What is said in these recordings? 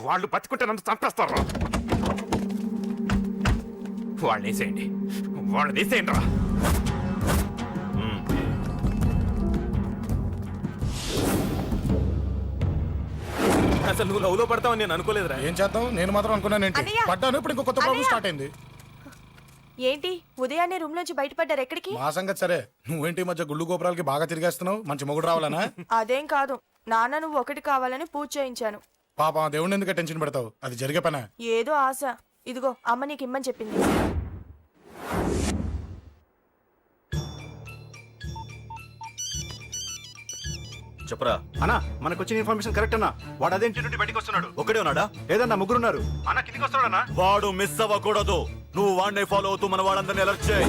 వాళ్ళు బతుకుంటే నన్ను చంపేస్తారు. వాళ్ళని వేసేయండి, వాళ్ళని వేసేయండి రా. అసలు నువ్వు లవ్లో పడతావని నేను అనుకోలేదురా. ఏం చేద్దాం, నేను మాత్రం అనుకున్నాను ఏంటి, అన్నయ్య! పడ్డాను. ఇప్పుడు ఇంకో కొత్త ప్రాబ్లం స్టార్ట్ అయింది. ఏంటి ఉదయాన్నే రూమ్ నుంచి బయటపడ్డారు? ఎక్కడికి? మా సంగతి సరే, నువ్వేంటి ఈ మధ్య గుళ్ళు గోపురాలకి బాగా తిరిగేస్తున్నావు? మంచి మొగుడు రావాలనా? అదేం కాదు, నాన్న నువ్వు ఒకటి కావాలని పూజ చేయించాను. పాప దేవుడిని ఎందుకు టెన్షన్ పెడతావు? అది జరిగే పనా? ఏదో ఆశ. ఇదిగో అమ్మ నీకు ఇమ్మని చెప్పింది. చెప్పరా అన్నా, మనకు వచ్చిన ఇన్ఫర్మేషన్ కరెక్ట్ అన్నా. వాడు అదేంటి నుండి బయటికి వస్తున్నాడు. ఒకడే ఉన్నాడా? ఏదన్నా ముగ్గురున్నారు. అన్న కిందికి వస్తాడన్నా. వాడు మిస్ అవ్వకూడదు. నువ్వు వాడిని ఫాలో అవుతూ మన వాళ్ళందరినీ అలర్ట్ చేయి.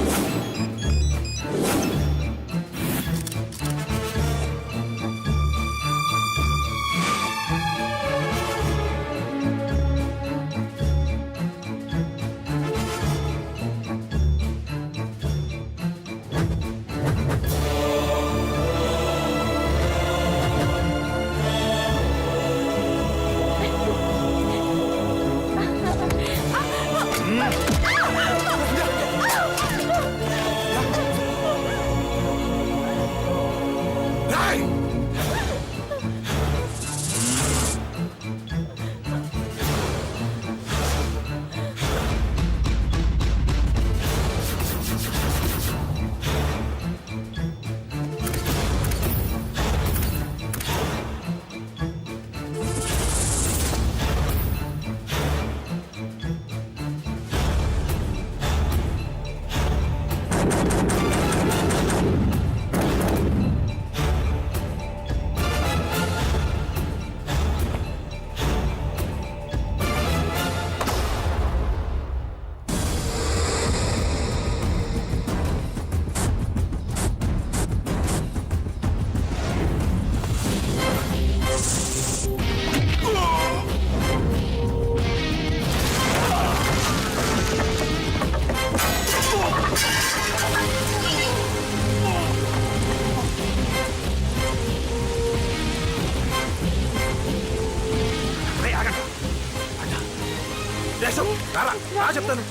చెప్తాను.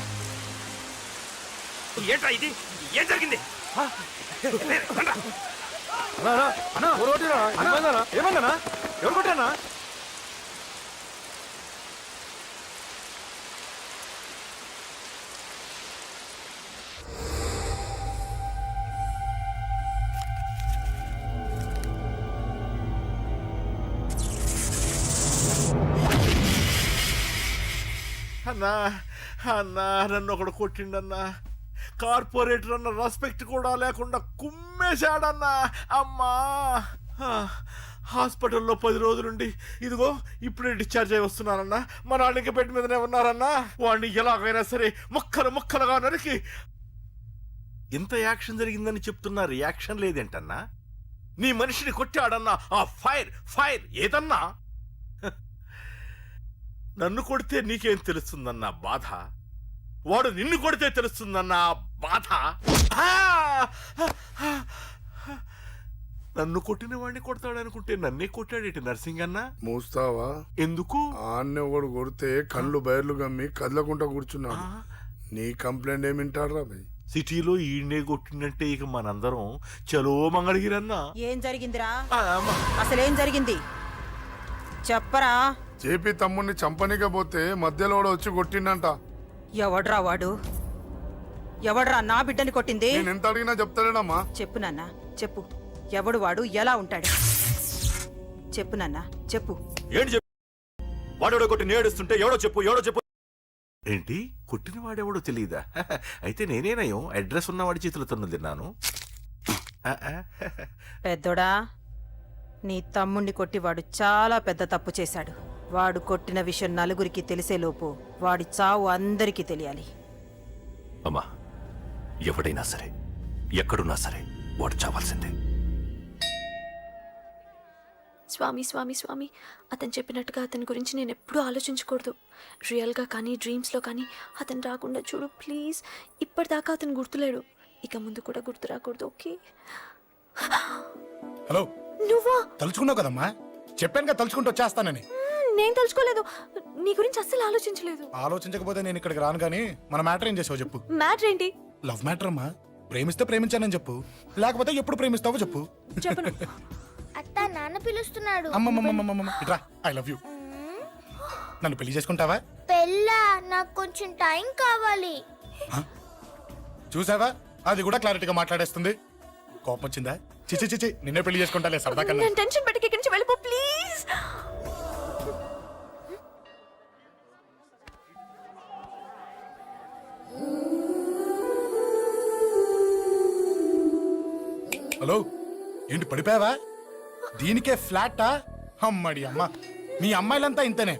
ఏంట్రా ఇది? ఏం జరిగింది? ఏమన్నా ఎవరు కొట్టానా? అన్నా అన్నా, నన్ను ఒకడు కొట్టిండన్నా. కార్పొరేటర్ అన్న రెస్పెక్ట్ కూడా లేకుండా కుమ్మేశాడన్నా. అమ్మా, హాస్పిటల్లో 10 రోజులుండి ఇదిగో ఇప్పుడే డిశ్చార్జ్ అయి వస్తున్నానన్నా. మా నాన్న ఇంకా బెడ్ మీదనే ఉన్నారన్నా. వాడిని ఎలాగైనా సరే ముక్కలు ముక్కలుగా నరికి. ఇంత యాక్షన్ జరిగిందని చెప్తున్నా, రియాక్షన్ లేదేంటన్నా? నీ మనిషిని కొట్టాడన్నా. ఆ ఫైర్ ఫైర్ ఏదన్నా? నన్ను కొడితే నీకేం తెలుస్తుందన్న బాధ, వాడు నిన్ను కొడితే తెలుస్తుందన్న బాధ. నన్ను కొట్టిన వాడిని కొడతాడనుకుంటే నన్నే కొట్టాడేటి నర్సింగన్న. మూస్తావా? ఎందుకు? ఆన్నే ఒకడు కొడితే కళ్ళు బయర్లు గమ్మి కదలకుండా కూర్చున్నాడు. నీ కంప్లైంట్ ఏమి వింటారా భయ్? సిటీలో ఈయనే కొట్టిందంటే ఇక మనందరం చలో మంగళగిరన్నా. ఏం జరిగిందిరా? అసలేం జరిగింది చెప్పరా? జేపీ తమ్ముడిని చంపనీకపోతే మధ్యలో వాడు వచ్చి కొట్టిండంట. ఎవడ్రా వాడు? ఎవడ్రా నా బిడ్డని కొట్టింది? నేను ఎంత అడిగినా చెప్తాడేనమ్మా. చెప్పు నాన్న, చెప్పు. ఎవడు వాడు? ఎలా ఉంటాడు? చెప్పు నాన్న, చెప్పు. ఏంటి చెప్పు? వాడెవడో కొట్టి నేడుస్తుంటే ఎవడో చెప్పు, ఎవడో చెప్పు. ఏంటి కొట్టిన వాడెవడో తెలియదా? అయితే నేనేనయం అడ్రస్ ఉన్నవాడి చేతులు తన్ను తిన్నాను. పెద్దోడా, నీ తమ్ముణ్ణి కొట్టి వాడు చాలా పెద్ద తప్పు చేశాడు. వాడు కొట్టిన విషయం నలుగురికి తెలిసేలోపు వాడి చావు అందరికీ తెలియాలి. అమ్మా, ఎవడైనా సరే ఎక్కడున్నా సరే వాడు చావాల్సిందే. స్వామి స్వామి స్వామి, అతను చెప్పినట్టుగా అతని గురించి నేను ఎప్పుడూ ఆలోచించకూడదు. రియల్గా కానీ డ్రీమ్స్లో కానీ అతను రాకుండా చూడు ప్లీజ్. ఇప్పటిదాకా అతను గుర్తులేడు, ఇక ముందు కూడా గుర్తు రాకూడదు. ఓకే? హలో, నువ్వా? తలుచుకున్నావు కదమ్మా, చెప్పాను కదా తలుచుకుంటూ వచ్చేస్తానని. నేను తలుచుకోలేదు. నీ గురించి అస్సలు ఆలోచించలేదు. ఆలోచించకపోతే నేను ఇక్కడికి రాను కానీ మన మ్యాటర్ ఏం చేసావు చెప్పు. మ్యాటర్ ఏంటి? లవ్ మ్యాటర్ అమ్మా. ప్రేమిస్తే ప్రేమించానని చెప్పు, లేకపోతే ఎప్పుడు ప్రేమిస్తావో చెప్పు. చెప్పను. అత్త నాన్న పిలుస్తున్నాడు. అమ్మమ్మమ్మమ్మమ్మ ఇట్రా, ఐ లవ్ యూ. నన్ను పెళ్లి చేసుకుంటావా? పెళ్ళా? నాకు కొంచెం టైం కావాలి. చూసావా, అది కూడా క్లారిటీగా మాట్లాడేస్తుంది. కోపం వచ్చిందా? చిచి చిచి, నిన్నే పెళ్లి చేసుకుంటాలే సరదా కన్నా. నేను టెన్షన్ పెట్టి ఇక్కడి నుంచి వెళ్ళిపో ప్లీజ్. హలో, ఏంటి పడిపోయావా? దీనికే ఫ్లాటా? అమ్మడి అమ్మ, మీ అమ్మాయిలంతా ఇంతనే.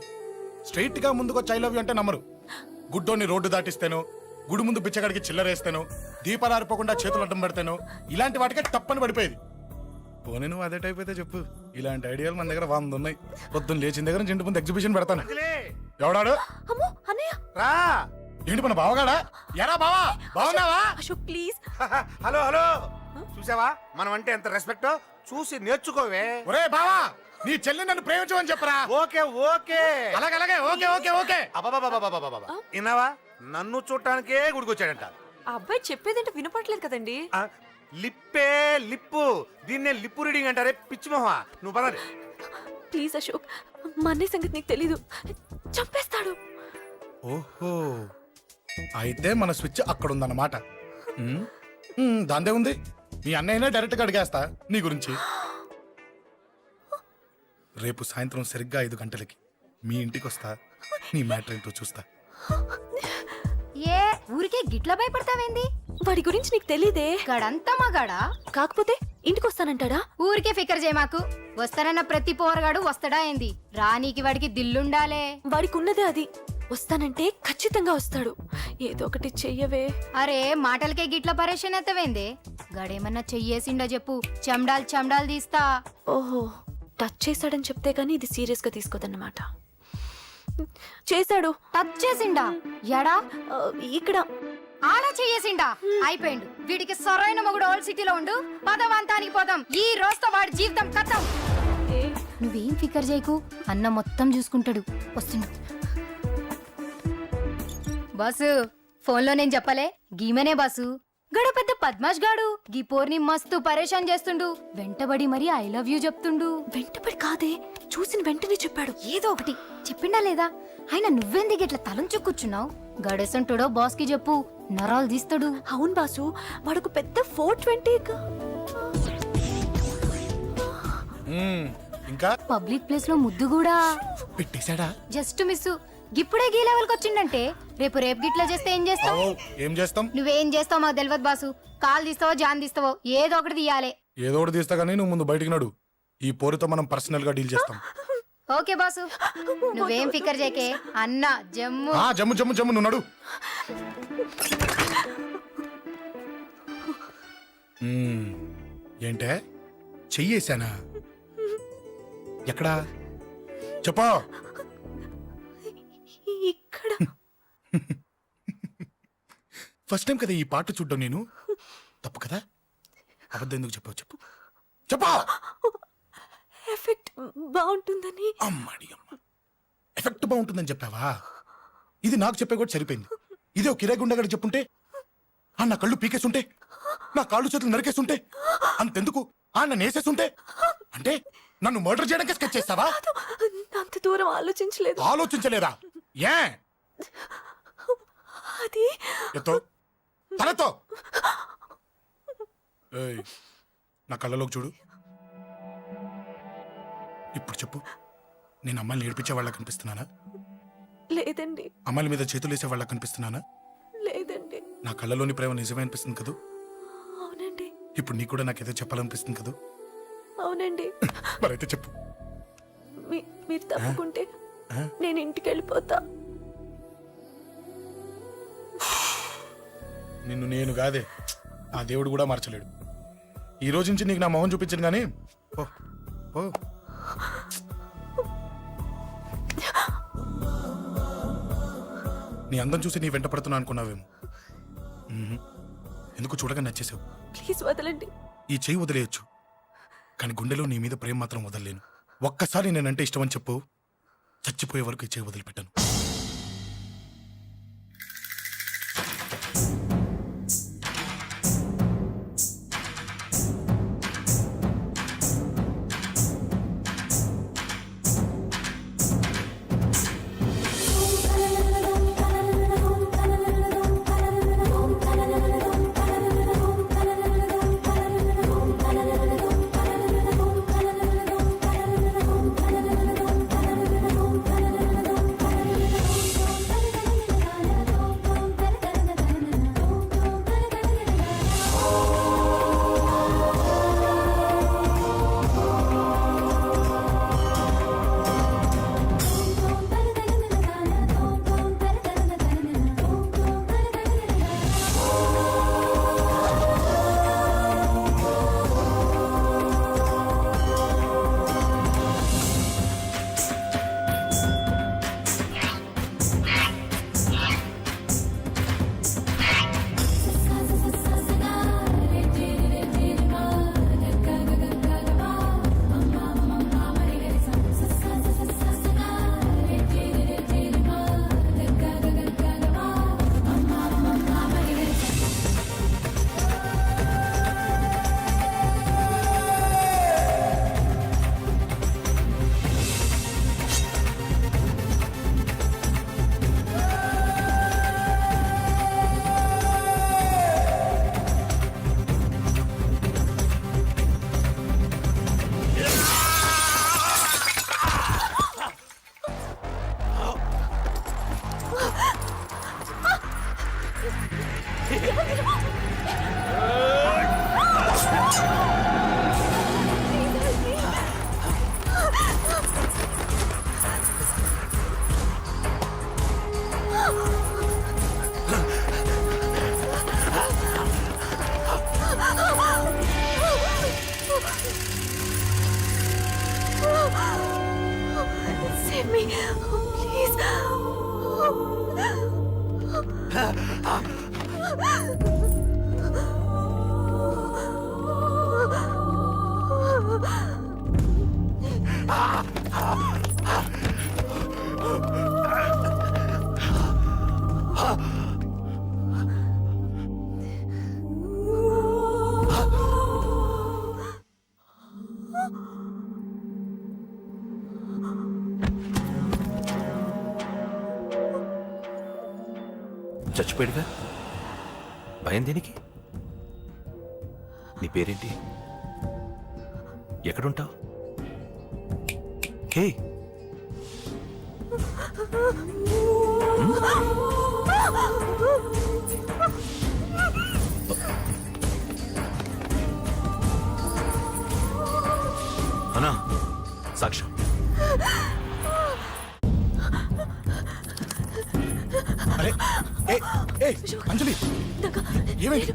స్ట్రైట్ గా ముందుకొచ్చి ఐ లవ్ యూ అంటే నమ్మరు. గుడ్డోని రోడ్డు దాటిస్తాను, గుడి ముందు బిచ్చగాడికి చిల్లరేస్తాను, దీపాలు ఆరిపోకుండా చేతులు అడ్డం పెడతాను, ఇలాంటి వాటికే తప్పని పడిపోయేది. పోనీ నువ్వు అదే టైప్ అయితే చెప్పు. ఇలాంటి ఐడియాలు మన దగ్గర 100 ఉన్నాయి. పొద్దున్న లేచిన దగ్గర ఇంటి ముందు ఎగ్జిబిషన్ పెడతాను. ఎవడాడు? అమ్మో అన్నయ్య. రా. ఏంటి మన బావగాడా? ఎరా బావా, బావున్నావా? అశోక్ ప్లీజ్. హలో హలో, చూసావా మనం అంటే ఎంత రెస్పెక్ట్? చూసి నేర్చుకోవే. ఒరే బావా, నీ చెల్లి నన్ను ప్రేమించమని చెప్పరా. ఓకే ఓకే, అలాగే ఓకే ఓకే ఓకే. అబాబాబాబాబాబాబా, విన్నావా? నన్ను చూడటానికే గుడికొచ్చాడంట. ఆ అబ్బాయి చెప్పేదంటే వినపడలేదు కదండి. ఆ, లిప్పే లిప్పు, దీన్నే లిప్పు రీడింగ్ అంటారే పిచ్చి మొహ. నువ్వు పదండి. ప్లీజ్ అశోక్, మా అన్నయ్య సంగతి నీకు తెలీదు, చంపేస్తాడు. ఓహో, అయితే మన స్విచ్ అక్కడ ఉందన్నమాట. దాందే ఉంది. మీ అన్నయ్యనే డైరెక్ట్ గా అడిగేస్తా నీ గురించి. రేపు సాయంత్రం సరిగ్గా 5 గంటలకి మీ ఇంటికి వస్తా. నీ మ్యాటర్ ఏంటో చూస్తా. ఏ ఊరికే గిట్ల భయపడతావేంది? వాడి గురించి నీకు తెలీదే. గడంతా మగాడా? కాకపోతే ఇంటికి వస్తానంటాడా? ఊరికే ఫికర్ చేయమాకు. వస్తానన్న ప్రతి పోరగాడు వస్తాడా ఏంది? రానీకి వాడికి దిల్లుండాలే. వాడికి ఉన్నదే అది. వస్తానంటే ఖచ్చితంగా వస్తాడు. ఏదో ఒకటి చెయ్యవే. అరే మాటలకే గిట్ల పరేషన్ ఎత్తవేంది? గడేమన్నా చెయ్యేసిండా చెప్పు, చెమ్డాల్ తీస్తా. ఓహో, టచ్ చేశాడని చెప్తే గానీ ఇది సీరియస్ గా తీసుకోదన్నమాట. చేశాడు. టచ్ చేసిండా? ఎడా? ఇక్కడ. ఆలా చెయ్యేసిండా? అయిపోయిండు. వీడికి సరైన మొగుడు ఓల్డ్ సిటీలో ఉండు. పదవంతానికి పోదాం. ఈ రోజుతో వాడి జీవితం కథం. నువ్వేం ఫికర్ చేయకు, అన్న మొత్తం చూసుకుంటాడు. వస్తుండు. బాసు, ఫోన్లో నేను చెప్పలే, గీమనే బాసు. గడ పెద్ద పద్మాష్ గాడు గీ పోర్ని మస్తు పరేషాన్ చేస్తుండు. వెంటబడి మరి ఐ లవ్ యూ చెప్తుండు. వెంటపడి కాదే, చూసిన వెంటనే చెప్పాడు. ఏదో ఒకటి చెప్పిండా లేదా? ఆయన నువ్వెందుకు ఇట్లా తలంచు కూర్చున్నావు? గడేసంటుడో బాస్ కి చెప్పు, నరాలు తీస్తాడు. అవును బాసు, వాడుకు పెద్ద 420. ఇంకా పబ్లిక్ ప్లేస్ లో ముద్దు కూడా పెట్టేశాడా? Just miss. ఇప్పుడే గీ లెవెల్కి వచ్చిండంటే రేపు గిట్లా చేస్తే ఏం చేస్తావు? ఏం చేస్తాం? నువ్వేం చేస్తావు మాకు తెలియదు బాసు. కాల్ తీస్తావో జాన్ తీస్తావో ఏదో ఒకటి తీయాలి. ఏదో ఒకటి తీస్తా కానీ నువ్వు ముందు బయటికి నడు. ఈ పోరుతో మనం పర్సనల్ గా డీల్ చేస్తాం. ఓకే బాసు, నువ్వేం ఫికర్ చేకే. అన్న జమ్ము. జమ్ము జమ్ము జమ్ము, నువ్వు నడు. ఏంటే చెయ్యేశానా? ఎక్కడా చెప్పా? ఇక్కడ. ఫస్ట్ టైం కదా ఈ పాట చూడ్డం నేను. తప్పు కదా? అబద్ధం ఎందుకు చెప్పావు చెప్పు. చెప్పా. ఎఫెక్ట్ బాగుంటుందని. అమ్మాడి అమ్మ, ఎఫెక్ట్ బాగుంటుందని చెప్పావా? ఇది నాకు చెప్పే కూడా సరిపోయింది. ఇదే ఒక కిరాయి గుండెగాడు చెప్పుంటే, నా కళ్ళు పీకేస్తుంటే, నా కాళ్ళు చేతులు నరికేస్తుంటే, అంతెందుకు నన్ను వేసేస్తుంటే, అంటే నన్ను మర్డర్ చేయడానికి స్కెచ్ చేస్తావా? అంత దూరం ఆలోచించలేదు. ఆలోచించలేదా? ఏ అది ఎత్తో తలతో. ఏయ్, నా కళ్ళలోకి చూడు. ఇప్పుడు చెప్పు, నేను అమ్మాయిని ఏడిపించే వాళ్ళకి కనిపిస్తున్నానా? లేదండి. అమ్మాయిల మీద చేతులు వేసే వాళ్ళకి కనిపిస్తున్నానా? లేదండి. నా కళ్ళలోని ప్రేమ నిజమే అనిపిస్తుంది కదూ? అవునండి. ఇప్పుడు నీకు కూడా నాకేదో చెప్పాలనిపిస్తుంది కదూ? అవునండి. మరైతే చెప్పు. మీరు తప్పుకుంటే నేను ఇంటికి వెళ్ళిపోతా. నిన్ను నేను కాదే, ఆ దేవుడు కూడా మార్చలేడు. ఈ రోజు నుంచి నీకు నా మొహం చూపించను కానీ ఓ ఓ. నీ అందం చూసి నీ వెంట పడుతున్నా అనుకున్నావేమో. ఎందుకు చూడగా నచ్చేసావు. ప్లీజ్ వదలండి. ఈ చెయ్యి వదిలేయచ్చు, కానీ గుండెలో నీ మీద ప్రేమ మాత్రం వదలలేను. ఒక్కసారి నేనంటే ఇష్టమని చెప్పు, చచ్చిపోయే వరకు ఇచ్చే వదిలిపెట్టాను. Save me, please. చచ్చిపోయాడుగా, భయం దేనికి? నీ పేరేంటి? ఎక్కడుంటావు? హే, అన్నా సాక్ష్యం. అరే ఏ ఏ అంజలి, ఏమైంది?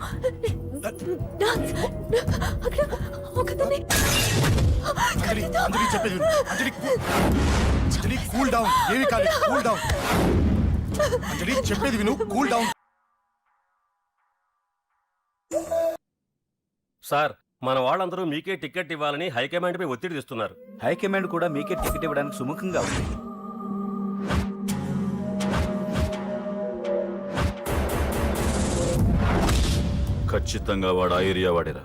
అంజలి అంజలి చెప్పేది విను. అంజలి అంజలి కూల్ డౌన్, ఏమి కాలేదు, కూల్ డౌన్. అంజలి చెప్పేది విను, కూల్ డౌన్. సార్, మన వాళ్ళందరూ మీకే టికెట్ ఇవ్వాలని హైకమాండ్ పై ఒత్తిడి తెస్తున్నారు. హైకమాండ్ కూడా మీకే టికెట్ ఇవ్వడానికి సుముఖంగా ఉంది. ఖచ్చితంగా వాడు ఆ ఏరియా వాడేరా.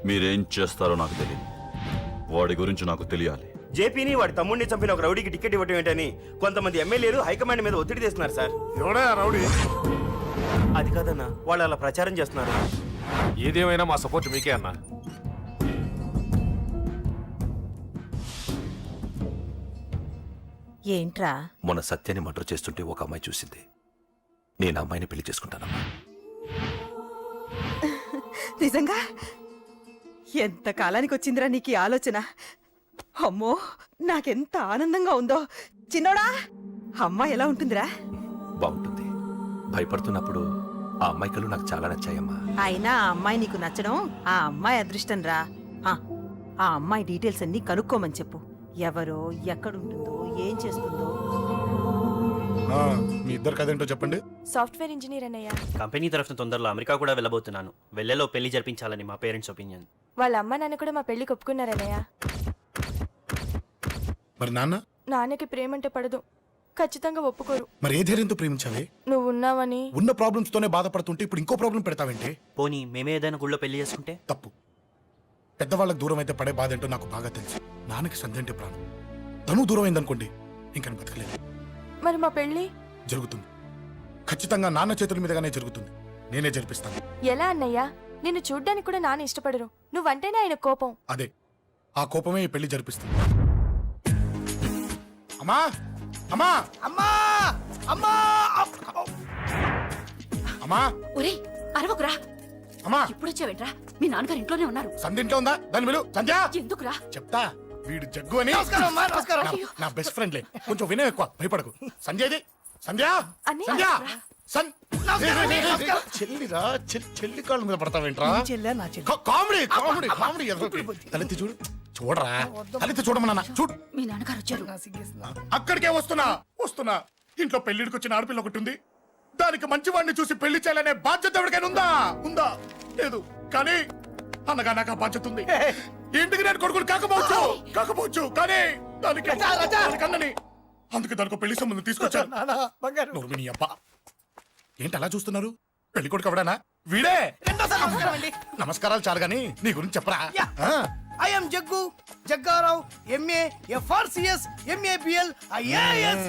మీరేం చేస్తారో నాకు తెలియదు, వాడి గురించి నాకు తెలియాలి. జేపీని వాడి తమ్ముడిని చంపిన ఒక రౌడీకి టికెట్ ఇవ్వటం ఏంటని కొంతమంది ఎమ్మెల్యేలు హైకమాండ్ మీద ఒత్తిడి తెస్తున్నారు సార్. ఎవడా రౌడీ? అది కాదన్నా, వాళ్ళు అలా ప్రచారం చేస్తున్నారు. ఏదేమైనా మా సపోర్ట్ మీకే అన్నా. ఏంట్రా? మొన్న సత్యాన్ని మర్డర్ చేస్తుంటే ఒక అమ్మాయి చూసింది. నేను అమ్మాయిని పెళ్లి చేసుకుంటానమ్మా. నిజంగా? ఎంత కాలానికి వచ్చిందిరా నీకు ఈ ఆలోచన? అమ్మో, నాకెంత ఆనందంగా ఉందో. చిన్నోడా, అమ్మాయి ఎలా ఉంటుందిరా? బాగుంటుంది. భయపడుతున్నప్పుడు ఆ అమ్మాయి కళ్ళు నాకు చాలా నచ్చాయమ్మా. అయినా ఆ అమ్మాయి నీకు నచ్చడం ఆ అమ్మాయి అదృష్టం రా. ఆ అమ్మాయి డీటెయిల్స్ అన్ని కనుక్కోమని చెప్పు. ఎవరో, ఎక్కడుంటుందో, ఏం చేస్తుందో. మీ ఇద్దరు కదేంటో చెప్పండి. సాఫ్ట్వేర్ ఇంజనీర్ అన్నయ్య. కంపెనీ తరఫున తొందరలో అమెరికా కూడా వెళ్ళబోతున్నాను. వెళ్ళేలో పెళ్లి జరిపించాలని మా పేరెంట్స్ ఒపీనియన్. వాళ్ళ అమ్మ నాన్న కూడా మా పెళ్లికి ఒప్పుకున్నారన్నయ్య. మరి నాన్న? నాన్నకి ప్రేమంటే పడదు, ఖచ్చితంగా ఒప్పుకోరు. మరి ఏ ధైర్యంతో ప్రేమించావే? నువ్వు ఉన్నావని. ఉన్న ప్రాబ్లమ్స్ తోనే బాధపడుతుంటే ఇప్పుడు ఇంకో ప్రాబ్లం పెడతావేంటి? పోనీ మేమే ఏదైనా గుళ్ళో పెళ్లి చేసుకుంటే? తప్పు. పెద్దవాళ్ళకి దూరం అయితే పడే బాధ ఏంటో నాకు బాగా తెలుసు. నాన్నకి సంధ్య అంటే ప్రాణం. తను దూరం అయిందనుకోండి, ఇంకా నేను బతకలేదు. మరి మా పెళ్లి జరుగుతుంది. ఖచ్చితంగా నాన్న చేతుల మీదగానే జరుగుతుంది. నేనే జరిపిస్తాను. ఎలా అన్నయ్యా? నిన్ను చూడ్డానికి కూడా నాన్న ఇష్టపడరు, నువ్వంటేనే ఆయన కోపం. అదే, ఆ కోపమే ఈ పెళ్లి జరిపిస్తుంది. అమ్మా అమ్మా అమ్మా అమ్మా అమ్మా ఒరేయ్ అరవకురా, అమ్మా ఇప్పుడు వచ్చావేంట్రా? మీ నాన్నగారు ఇంట్లోనే ఉన్నారు. సంధ్య ఇంట్లో ఉందా? దాని విలు. సంధ్య ఎందుకురా? చెప్తా. వీడు జగ్గు అని నమస్కారం అమ్మా, నమస్కారం. నా బెస్ట్ ఫ్రెండ్లే. కొంచెం వినయం ఎక్కువ, భయపడకు. సంధ్యది. సంధ్య అన్నయ్య. సంధ్య సన్ నమస్కారం, నమస్కారం. చెల్లిరా, చెల్లి కాళ్ళ మీద పడతావేంట్రా? చెల్లె నా చెల్లి. Comedy comedy comedy. తలెత్తి చూడు. చూడరా, తలెత్తి చూడమన్నా. చూడు. మీ నాన్నగారు వచ్చారు. అక్కడికే వస్తున్నా వస్తున్నా. ఇంట్లో పెళ్లిడికి వచ్చిన ఆడపిల్ల ఒకటి ఉంది. దానికి మంచివాడిని చూసి పెళ్లి చేయాలనే బాధ్యత ఎవరికైనా ఉందా? ఉందా? లేదు. కానీ అన్నగా నాకు ఆ బాధ్యత ఉంది. ఇంటికి నేను కొడుకుని కాకపోవచ్చు కానీ దానికి అన్నని. అందుకే దానికి పెళ్లి సంబంధం తీసుకొచ్చాను. నోర్మి నీ అబ్బా. ఏంటి అలా చూస్తున్నారు? పెళ్లి కొడుకు ఎవడానా? వీడే. నమస్కారాలు చాలు గాని నీ గురించి చెప్పరా. I am Jaggu Jaggarao, MA FRCS, MABL, IAS.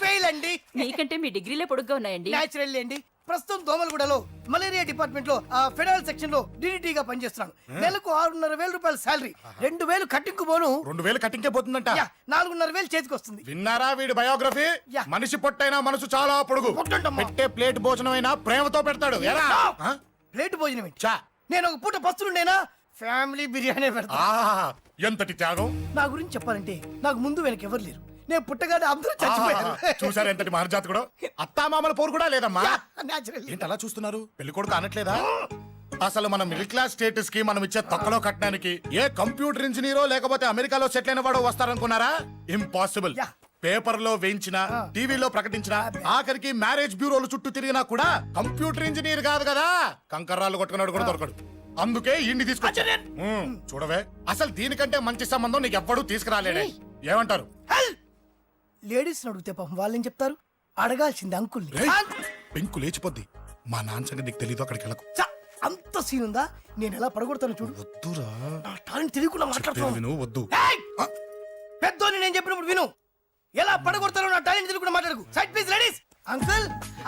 Fail అండి. మీకంటే మీ డిగ్రీలే పొడుగ్గా ఉన్నాయండి. న్యాచురల్ అండి. ప్రస్తుతం దోమలగూడలో మలేరియా డిపార్ట్మెంట్ లో ఫెడరల్ సెక్షన్ లో డిడిటీగా పనిచేస్తున్నాను. నెలకు 6,500 రూపాయల శాలరీ, 2,000 కట్టింగ్ పోను. 2,000 కట్టింకే పోతుందంట. 4,500 చేతికి వస్తుంది. విన్నారా వీడి బయోగ్రఫీ? మనిషి పొట్టైనా మనసు చాలా పొడుగు. పెట్టే ప్లేట్ భోజనం అయినా ప్రేమతో పెడతాడు. ప్లేట్ భోజనం చా. నేను ఒక పూట పస్తులుండేనా ఫ్యామిలీ బిర్యానీ పెడతా. ఎంతటి త్యాగం! నా గురించి చెప్పాలంటే నాకు ముందు వెనక ఎవరు లేరు. నేను పుట్టగానే అందరూ చచ్చిపోయారు. చూసారు ఎంతటి మహర్జాత్ కూడా. అత్తామామల పోరు కూడా లేదమ్మా. న్యాచురల్. ఏంటి అలా చూస్తున్నారు? పెళ్లి కొడుకు అనట్లేదా? అసలు మన మిడిల్ క్లాస్ స్టేటస్ కి మనం ఇచ్చే తక్కువలో కట్టడానికి ఏ కంప్యూటర్ ఇంజనీరో లేకపోతే అమెరికాలో సెటిల్ అయిన వాడు వస్తారనుకున్నారా? ఇంపాసిబుల్. పేపర్ లో వేయించిన, టీవీలో ప్రకటించిన, ఆఖరికి మ్యారేజ్ బ్యూరోలు చుట్టూ తిరిగినా కూడా కంప్యూటర్ ఇంజనీర్ కాదు కదా, కంకర్రాలు కొట్టుకున్నాడు కూడా దొరకడు. అందుకే ఇండి తీసుకొచ్చా. చూడవే, అసలు దీనికంటే మంచి సంబంధం నీకు ఎవ్వడూ తీసుకురాలేడే. ఏమంటారు? లేడీస్ అడిగితే పాపం వాళ్ళేం చెప్తారు? అడగాల్సింది అంకుల్. పెంకు లేచిపోద్ది. మా నాన్న సంగతి నీకు తెలీదు. అక్కడికి వెళ్ళకు. అంత సీన్ ఉందా? నేను ఎలా పడగొడతాను చూడు. వద్దురా. నా టాలెంట్ తెలియకుండా మాట్లాడుతున్నాను. విను. వద్దు. పెద్దోని నేను చెప్పినప్పుడు విను. ఎలా పడగొడతారో నా టాలెంట్ తెలియకుండా మాట్లాడకు. Side please ladies. Uncle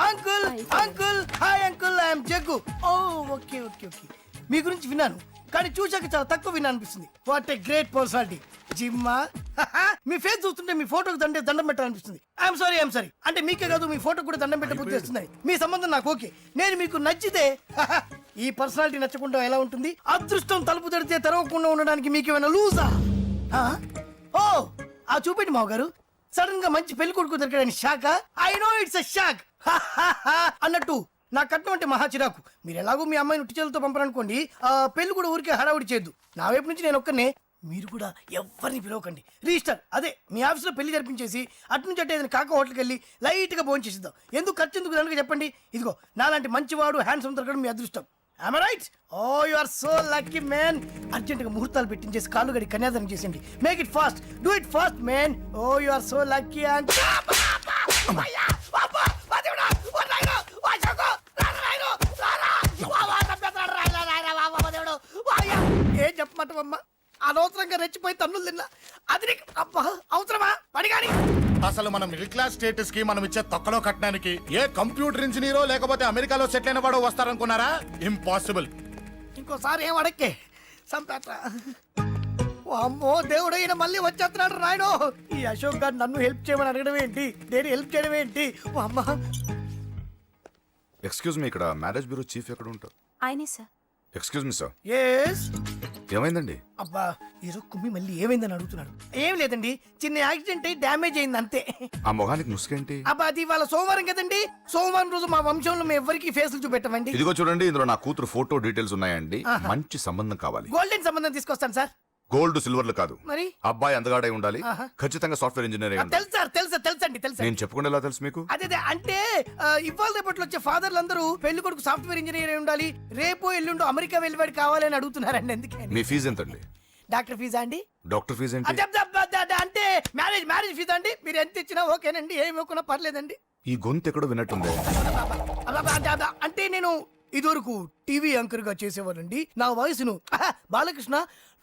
uncle uncle. Hi uncle, I'm Jaggu. Oh okay okay okay. మీ గురించి విన్నాను కానీ చూశాక చాలా తక్కువ విన్నా అనిపిస్తుంది. What a great personality. జిమ్మా, మీ ఫేస్ చూస్తుంటే మీ ఫోటోకి దండం పెట్టాలనిపిస్తుంది. I'm sorry. అంటే మీకే కాదు, మీ ఫోటో కూడా దండం పెట్టే బుద్ధి వస్తుంది. మీ సంబంధం నాకు ఓకే. నేను మీకు నచ్చితే ఈ పర్సనాలిటీ నచ్చకుండా ఎలా ఉంటుంది? అదృష్టం తలుపు తడితే తెరవకుండా ఉండడానికి మీకు ఏమైనా లూజా? ఓ ఆ చూపెట్టి మావ గారు. సడన్ గా మంచి పెళ్లి కొడుకు దొరికాడని shock. I know it's a shock అన్నట్టు నా కట్నం అంటే మహా చిరాకు. మీరు ఎలాగో మీ అమ్మాయిని ఉట్టి చేతులతో పంపరనుకోండి, పెళ్లి కూడా ఊరికే హడావుడి చేయొద్దు. నా వైపు నుంచి నేను ఒక్కనే. మీరు కూడా ఎవరిని పిలవకండి. రిజిస్టర్ అదే మీ ఆఫీస్లో పెళ్లి జరిపించేసి అటు నుంచి అంటే ఏదైనా కాక హోటల్కి వెళ్ళి లైట్గా భోజనం చేసిద్దాం. ఎందుకు ఖర్చు ఎందుకు కనుక చెప్పండి. ఇదిగో నాలాంటి మంచివాడు హ్యాండ్సమ్ దొరకడం మీ అదృష్టం. Am I right? Oh, you are so lucky, man. అర్జెంటుగా ముహూర్తాలు పెట్టించేసి కాళ్ళు గడి కన్యాదానం చేసేయండి. Make it fast. Do it fast, man. Oh, you are so lucky. And ఏం చెప్పమంటావమ్మా? అనవసరంగా రెచ్చిపోయి తన్నులు తిన్నా. అది నీకు అబ్బా అవసరమా? పడిగాని. అసలు మన మిడిల్ క్లాస్ స్టేటస్ కి మనం ఇచ్చే తక్కువలో కట్టడానికి ఏ కంప్యూటర్ ఇంజనీరో లేకపోతే అమెరికాలో సెటిల్ అయిన వాడు వస్తారనుకున్నారా? ఇంపాసిబుల్. ఇంకోసారి ఏం అడక్కే సంపేట. అమ్మో దేవుడు, ఈయన మళ్ళీ వచ్చేస్తున్నాడు రాయడు. ఈ అశోక్ గారు నన్ను హెల్ప్ చేయమని అడగడం ఏంటి? నేను హెల్ప్ చేయడం ఏంటి? అమ్మ. ఎక్స్క్యూజ్ మీ, ఇక్కడ మ్యారేజ్ బ్యూరో చీఫ్ ఎక్కడ ఉంటారు? ఆయనే sir. Excuse me sir. Yes. ఏమైందండి? అబ్బా ఈరోజు కుమ్మి మళ్ళీ ఏమైందని అడుగుతున్నాడు. ఏం లేదండి, చిన్న యాక్సిడెంట్ అయి డ్యామేజ్ అయింది అంతే. ఆ మొహానికి ముసుకేంటి? అబ్బా అది ఇవాళ సోమవారం కదండి. సోమవారం రోజు మా వంశంలో మేము ఎవరికి ఫేసులు చూపెట్టమండి. ఇదిగో చూడండి, ఇందులో నా కూతురు ఫోటో డీటెయిల్స్ ఉన్నాయండి. మంచి సంబంధం కావాలి. గోల్డెన్ సంబంధం తీసుకొస్తాను సార్. గోల్డ్ సిల్వర్లు కాదు. మరి అబ్బాయి అందగాడై ఉండాలి. ఖచ్చితంగా సాఫ్ట్వేర్ ఇంజనీర్ అయి ఉండాలి. తెలుసు సార్, తెలుసండి. నేను చెప్పకుండా ఎలా తెలుసు మీకు? అదే అంటే ఇవాళ రేపట్లో వచ్చే ఫాదర్లు అందరూ పెళ్లి కొడుకు సాఫ్ట్వేర్ ఇంజనీర్ అయి ఉండాలి, రేపు ఎల్లుండు అమెరికా వెళ్ళివాడు కావాలని అడుగుతున్నారండి. ఎందుకని? మీ ఫీజు ఎంతండి? డాక్టర్ ఫీజా అండి? డాక్టర్ ఫీజు ఏంటి? అంటే ఫీజా అండి. మీరు ఎంత ఇచ్చినా ఓకేనండి, ఏమి ఇవ్వకున్నా పర్లేదండి. ఈ గొంతు ఎక్కడో విన్నట్టుంది. అంటే నేను ఇదివరకు టీవీ యాంకర్ గా చేసేవాడండి. నా వయసును బాలకృష్ణ,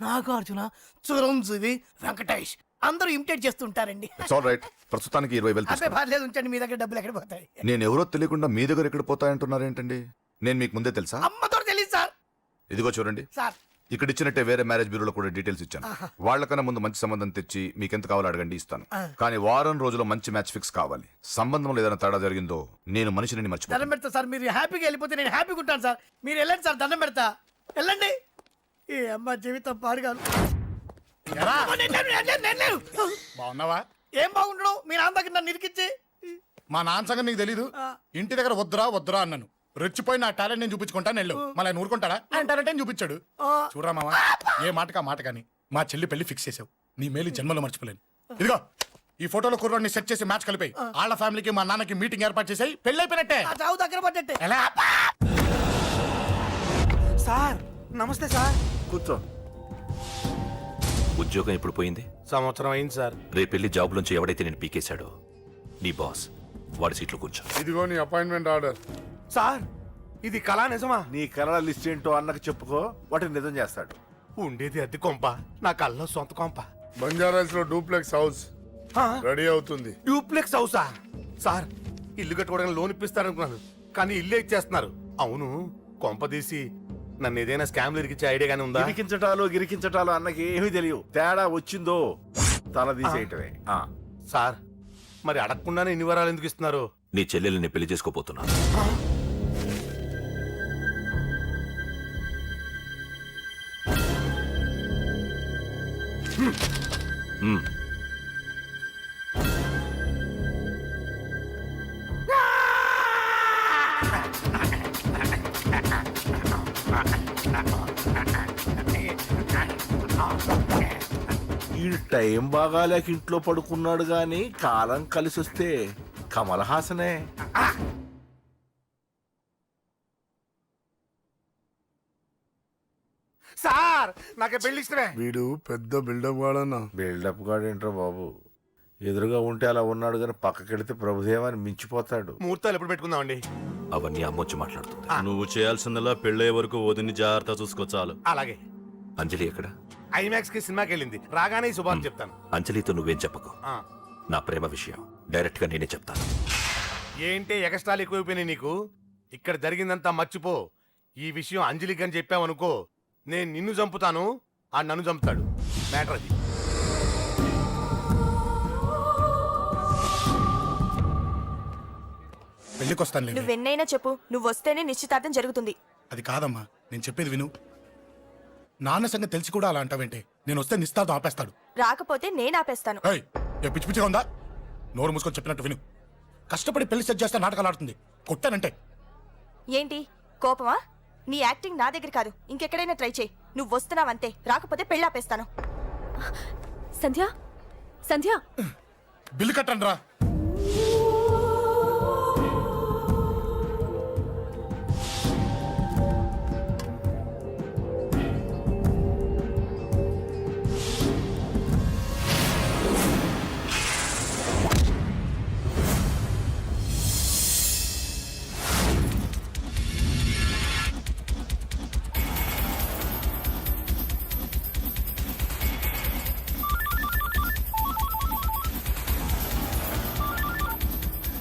నాగార్జున, చిరంజీవి, వెంకటేష్ అందరూ ఇమిటేట్ చేస్తుంటారండి. It's all right. ప్రస్తుతానికి 20,000 అబ్బే తీసుకో. పర్లేదు, ఉంచండి. మీ దగ్గర డబ్బులు ఎక్కడ పోతాయి? నేను ఎవరో తెలియకుండా మీ దగ్గర ఎక్కడ పోతాయంటున్నారేంటండి? నేను మీకు ముందే తెలుసా? అమ్మతో తెలియదు సార్. ఇదిగో చూడండి, సార్ ఇక్కడ ఇచ్చినట్టే వేరే మ్యారేజ్ బ్యూరోలో కూడా డీటెయిల్స్ ఇచ్చాను. వాళ్ళకన్నా ముందు మంచి సంబంధం తెచ్చి మీకు ఎంత కావాలో అడగండి, ఇస్తాను. కానీ వారం రోజుల్లో మంచి మ్యాచ్ ఫిక్స్ కావాలి. సంబంధంలో ఏదైనా తేడా జరిగిందో నేను మనిషిని మర్చిపోతాను. దండం పెడతా సార్. మీరు హ్యాపీగా వెళ్ళిపోతే నేను హ్యాపీగా ఉంటాను సార్. మీరు వెళ్ళండి సార్, దండం పెడతా. వెళ్ళండి. ఏ అమ్మ జీవితం పాడుగాను. బాగున్నావా? ఏం బాగుండడం, మీ నాన్న దగ్గర నన్ను ఇరికిచ్చి. మా నాన్న సంగతి నీకు తెలీదు. ఇంటి దగ్గర వద్దురా అన్నాను. రెచ్చిపోయి నా టాలెంట్ నేను చూపించుకుంటాను వెళ్ళు. మళ్ళీ ఆయన ఊరుకుంటాడా? ఆయన టాలెంట్ అని చూపించాడు. చూడరా మావా, ఏ మాటకా మాట కానీ మా చెల్లి పెళ్లి ఫిక్స్ చేసావు. నీ మేలు జన్మలో మర్చిపోలేను. ఇదిగో ఈ ఫోటోలో కుర్రాడిని సెట్ చేసి మ్యాచ్ కలిపాయి. వాళ్ళ ఫ్యామిలీకి మా నాన్నకి మీటింగ్ ఏర్పాటు చేసాయి. పెళ్లి అయిపోయినట్టే. ఆ చావు దగ్గర పడ్డట్టే. ఎలా? సార్ నమస్తే సార్. కూర్చో. ఉద్యోగం ఎప్పుడు పోయింది? సంవత్సరం అయింది సార్. రేపెళ్ళి జాబ్ నుంచి ఎవడైతే నేను పీకేశాడో నీ బాస్ వాడి సీట్లో కూర్చో. ఇదిగో నీ అపాయింట్మెంట్ ఆర్డర్. సార్ ఇది కళా నిజమా? నీ కలల లిస్ట్ ఏంటో అన్నకు చెప్పుకో, వాటిని నిజం చేస్తాడు. ఉండేది అద్దె కొంప, నా కళ్ళలో సొంత కొంప. బంజారాస్ లో డూప్లెక్స్ హౌస్ రెడీ అవుతుంది. డూప్లెక్స్ హౌసా? సార్ ఇల్లు కట్టుకోవడానికి లోన్ ఇప్పిస్తారనుకున్నాను, కానీ ఇల్లే ఇచ్చేస్తున్నారు. అవును, కొంప తీసి నన్ను ఏదైనా స్కామ్ ఇరికిచ్చే ఐడియా గానీ ఉందా? గిరికించటాలు అన్నకి ఏమీ తెలియవు. తేడా వచ్చిందో తల తీసేయటమే. సార్ మరి అడగకుండానే ఇన్ని వరాలు ఎందుకు ఇస్తున్నారు? నీ చెల్లెల్ని పెళ్లి చేసుకోపోతున్నా. ఈ టైం బాగాలేక ఇంట్లో పడుకున్నాడు గాని కాలం కలిసి వస్తే కమల్ హాసనే. సార్ నాకే పెళ్లి ఇష్టమే. వీడు పెద్ద బిల్డప్ వాడన్నా. బిల్డప్ గాడేంట్రా బాబు, ఎదురుగా ఉంటే అలా ఉన్నాడు గాని పక్కకెడితే ప్రభుదేవాన్ని మించిపోతాడు. ముహూర్తాలు ఎప్పుడు పెట్టుకుందామండి? అవన్నీ అమ్మొచ్చి మాట్లాడుతుంది. నువ్వు చేయాల్సిందల్లా పెళ్ళే వరకు వదిని జాగ్రత్త చూసుకో చాలు. అలాగే. అంజలి ఎక్కడ? ఐమాక్స్ కి సినిమాకి వెళ్ళింది, రాగానే ఈ శుభాన్ని చెప్తాను. అంజలితో నువ్వేం చెప్పకు. నా ప్రేమ విషయం డైరెక్ట్ గా నేనే చెప్తాను. ఏంటి ఎగస్ట్రాలు ఎక్కువైపోయినాయి నీకు? ఇక్కడ జరిగిందంతా మర్చిపో. ఈ విషయం అంజలికి అని చెప్పావనుకో, నేను నిన్ను చంపుతాను, ఆ నన్ను చంపుతాడు. మ్యాటర్ అది. పెళ్లికి వస్తాను. నువ్వెన్నైనా చెప్పు, నువ్వు వస్తేనే నిశ్చితార్థం జరుగుతుంది. అది కాదమ్మా, నేను చెప్పేది విను. నాన్న సంగతి తెలిసి కూడా అలా అంటావేంటే? నేను వస్తే నిస్తార్థం ఆపేస్తాడు. రాకపోతే నేను ఆపేస్తాను. ఏయ్, ఏ పిచ్చి పిచ్చిగా ఉందా? నోరు మూసుకొని చెప్పినట్టు విను. కష్టపడి పెళ్లి సెట్ చేస్తే నాటకాలు ఆడుతుంది. కొట్టానంటే ఏంటి కోపమా? నీ యాక్టింగ్ నా దగ్గర కాదు, ఇంకెక్కడైనా ట్రై చేయి. నువ్వు వస్తున్నావంతే, రాకపోతే పెళ్ళి ఆపేస్తాను. సంధ్య, సంధ్య, బిల్లు కట్టండి రా.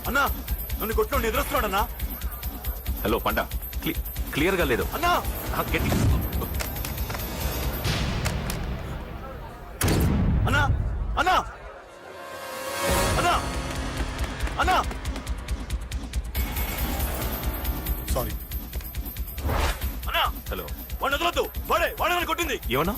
అన్నా నన్ను కొట్టుకోండి, ఎదురొస్తున్నాడు అన్నా. హలో పండా, క్లియర్ గా లేదు అన్నా. గట్టి. అన్నా అన్నా అన్నా అన్నా. సారీ. అన్నా హలో, వాడిని వదలొద్దు, వాడే నన్ను కొట్టింది. ఏమన్నా?